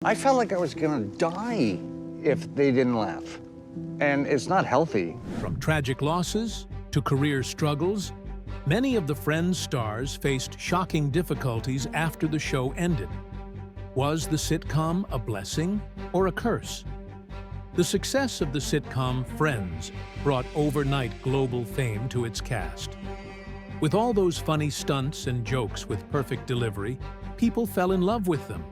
I felt like I was gonna die if they didn't laugh. And it's not healthy. From tragic losses to career struggles, many of the Friends stars faced shocking difficulties after the show ended. Was the sitcom a blessing or a curse? The success of the sitcom Friends brought overnight global fame to its cast. With all those funny stunts and jokes with perfect delivery, people fell in love with them.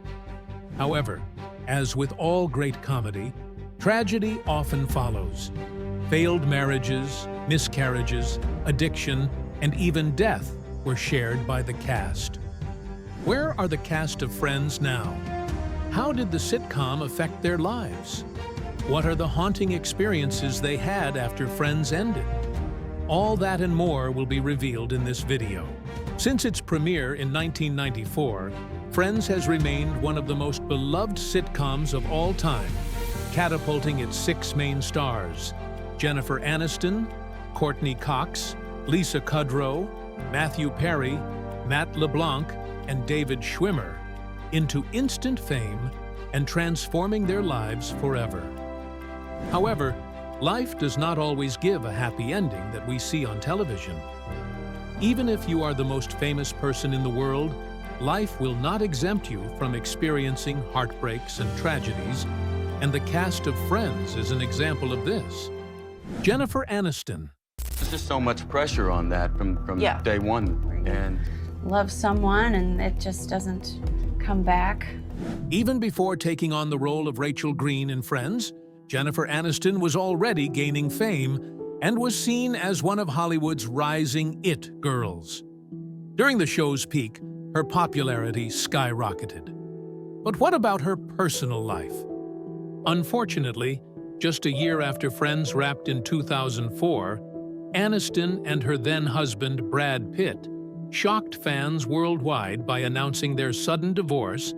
However, as with all great comedy, tragedy often follows. Failed marriages, miscarriages, addiction, and even death were shared by the cast. Where are the cast of Friends now? How did the sitcom affect their lives? What are the haunting experiences they had after Friends ended? All that and more will be revealed in this video. Since its premiere in 1994, Friends has remained one of the most beloved sitcoms of all time, catapulting its 6 main stars: Jennifer Aniston, Courtney Cox, Lisa Kudrow, Matthew Perry, Matt LeBlanc, and David Schwimmer into instant fame and transforming their lives forever. However, life does not always give a happy ending that we see on television. Even if you are the most famous person in the world, life will not exempt you from experiencing heartbreaks and tragedies, and the cast of Friends is an example of this. Jennifer Aniston. There's just so much pressure on that from day one. And love someone and it just doesn't come back. Even before taking on the role of Rachel Green in Friends, Jennifer Aniston was already gaining fame and was seen as one of Hollywood's rising it girls. During the show's peak, her popularity skyrocketed. But what about her personal life? Unfortunately, just a year after Friends wrapped in 2004, Aniston and her then-husband Brad Pitt shocked fans worldwide by announcing their sudden divorce,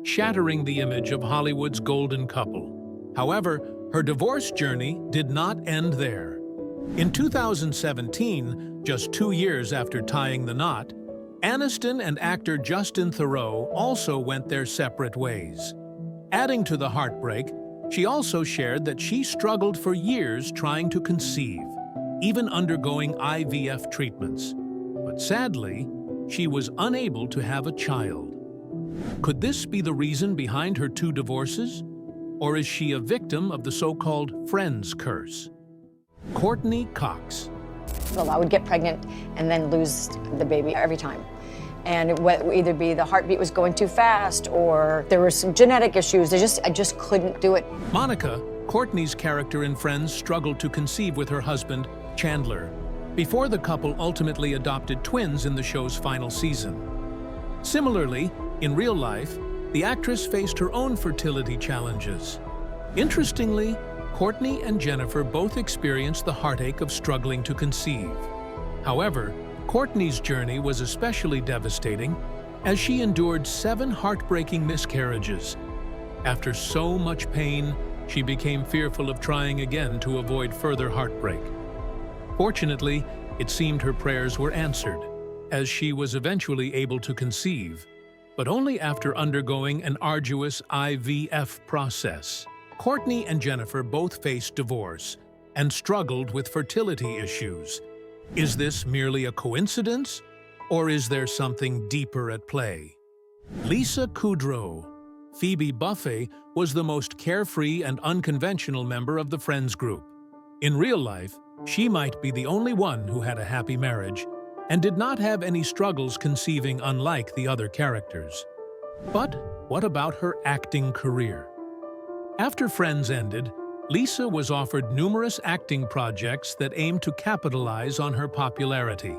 shattering the image of Hollywood's golden couple. However, her divorce journey did not end there. In 2017, just 2 years after tying the knot, Aniston and actor Justin Theroux also went their separate ways. Adding to the heartbreak, she also shared that she struggled for years trying to conceive, even undergoing IVF treatments. But sadly, she was unable to have a child. Could this be the reason behind her 2 divorces? Or is she a victim of the so-called Friends curse? Courtney Cox. Well, I would get pregnant and then lose the baby every time. And it would either be the heartbeat was going too fast or there were some genetic issues. I just couldn't do it. Monica, Courtney's character in Friends, struggled to conceive with her husband, Chandler, before the couple ultimately adopted twins in the show's final season. Similarly, in real life, the actress faced her own fertility challenges. Interestingly, Courtney and Jennifer both experienced the heartache of struggling to conceive. However, Courtney's journey was especially devastating as she endured 7 heartbreaking miscarriages. After so much pain, she became fearful of trying again to avoid further heartbreak. Fortunately, it seemed her prayers were answered, as she was eventually able to conceive, but only after undergoing an arduous IVF process. Courtney and Jennifer both faced divorce and struggled with fertility issues. Is this merely a coincidence, or is there something deeper at play? Lisa Kudrow. Phoebe Buffay was the most carefree and unconventional member of the Friends group. In real life, she might be the only one who had a happy marriage and did not have any struggles conceiving, unlike the other characters. But what about her acting career? After Friends ended, Lisa was offered numerous acting projects that aimed to capitalize on her popularity.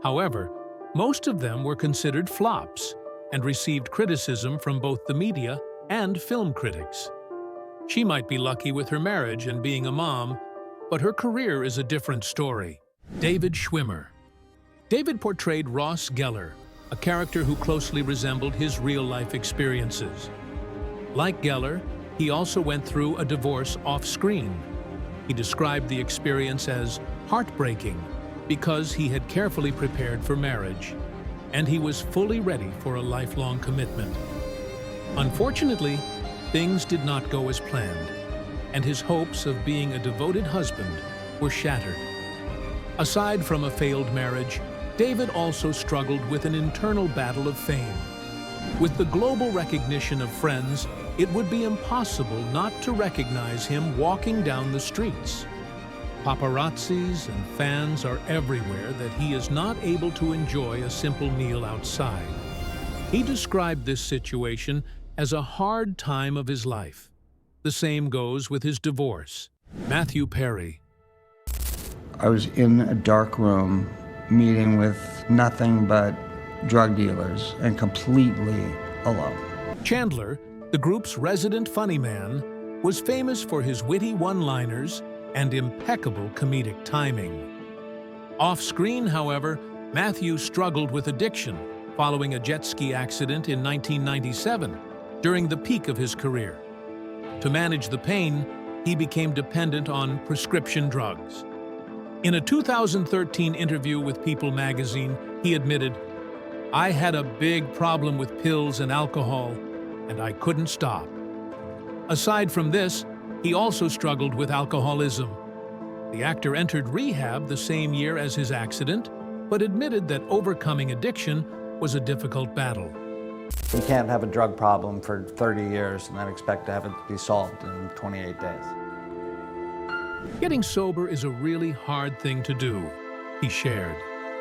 However, most of them were considered flops and received criticism from both the media and film critics. She might be lucky with her marriage and being a mom, but her career is a different story. David Schwimmer. David portrayed Ross Geller, a character who closely resembled his real-life experiences. Like Geller, he also went through a divorce off-screen. He described the experience as heartbreaking because he had carefully prepared for marriage, and he was fully ready for a lifelong commitment. Unfortunately, things did not go as planned, and his hopes of being a devoted husband were shattered. Aside from a failed marriage, David also struggled with an internal battle of fame. With the global recognition of Friends, it would be impossible not to recognize him walking down the streets. Paparazzis and fans are everywhere that he is not able to enjoy a simple meal outside. He described this situation as a hard time of his life. The same goes with his divorce. Matthew Perry. I was in a dark room meeting with nothing but drug dealers and completely alone. Chandler, the group's resident funny man, was famous for his witty one-liners and impeccable comedic timing. Off-screen, however, Matthew struggled with addiction following a jet ski accident in 1997, during the peak of his career. To manage the pain, he became dependent on prescription drugs. In a 2013 interview with People magazine, he admitted, "I had a big problem with pills and alcohol, and I couldn't stop." Aside from this, he also struggled with alcoholism. The actor entered rehab the same year as his accident, but admitted that overcoming addiction was a difficult battle. You can't have a drug problem for 30 years and then expect to have it be solved in 28 days. Getting sober is a really hard thing to do, he shared.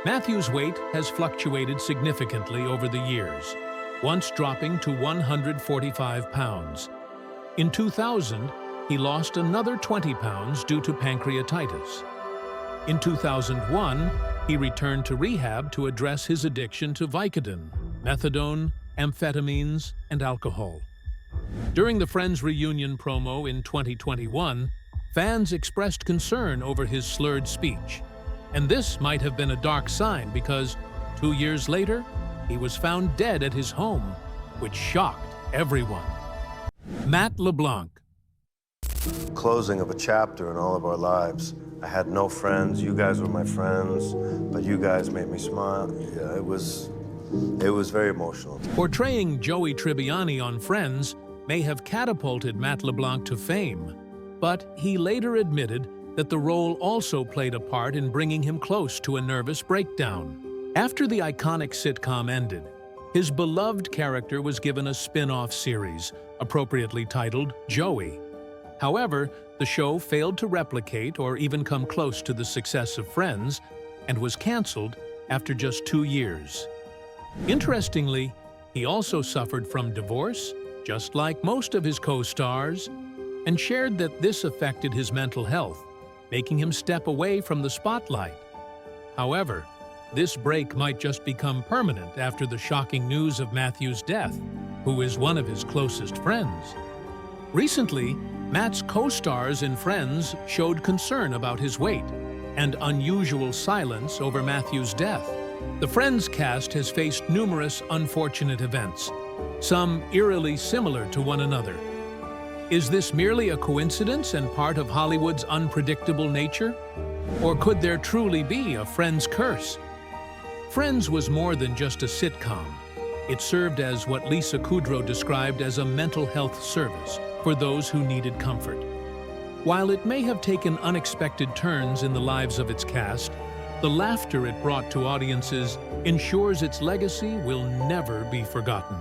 Matthew's weight has fluctuated significantly over the years, once dropping to 145 pounds. In 2000, he lost another 20 pounds due to pancreatitis. In 2001, he returned to rehab to address his addiction to Vicodin, methadone, amphetamines, and alcohol. During the Friends reunion promo in 2021, fans expressed concern over his slurred speech. And this might have been a dark sign because 2 years later, he was found dead at his home, which shocked everyone. Matt LeBlanc. Closing of a chapter in all of our lives. I had no friends. You guys were my friends, but you guys made me smile. Yeah, it was very emotional. Portraying Joey Tribbiani on Friends may have catapulted Matt LeBlanc to fame, but he later admitted that the role also played a part in bringing him close to a nervous breakdown. After the iconic sitcom ended, his beloved character was given a spin-off series, appropriately titled Joey. However, the show failed to replicate or even come close to the success of Friends and was canceled after just 2 years. Interestingly, he also suffered from divorce, just like most of his co-stars, and shared that this affected his mental health, making him step away from the spotlight. However, this break might just become permanent after the shocking news of Matthew's death, who is one of his closest friends. Recently, Matt's co-stars in Friends showed concern about his weight and unusual silence over Matthew's death. The Friends cast has faced numerous unfortunate events, some eerily similar to one another. Is this merely a coincidence and part of Hollywood's unpredictable nature? Or could there truly be a Friends curse? Friends was more than just a sitcom. It served as what Lisa Kudrow described as a mental health service for those who needed comfort. While it may have taken unexpected turns in the lives of its cast, the laughter it brought to audiences ensures its legacy will never be forgotten.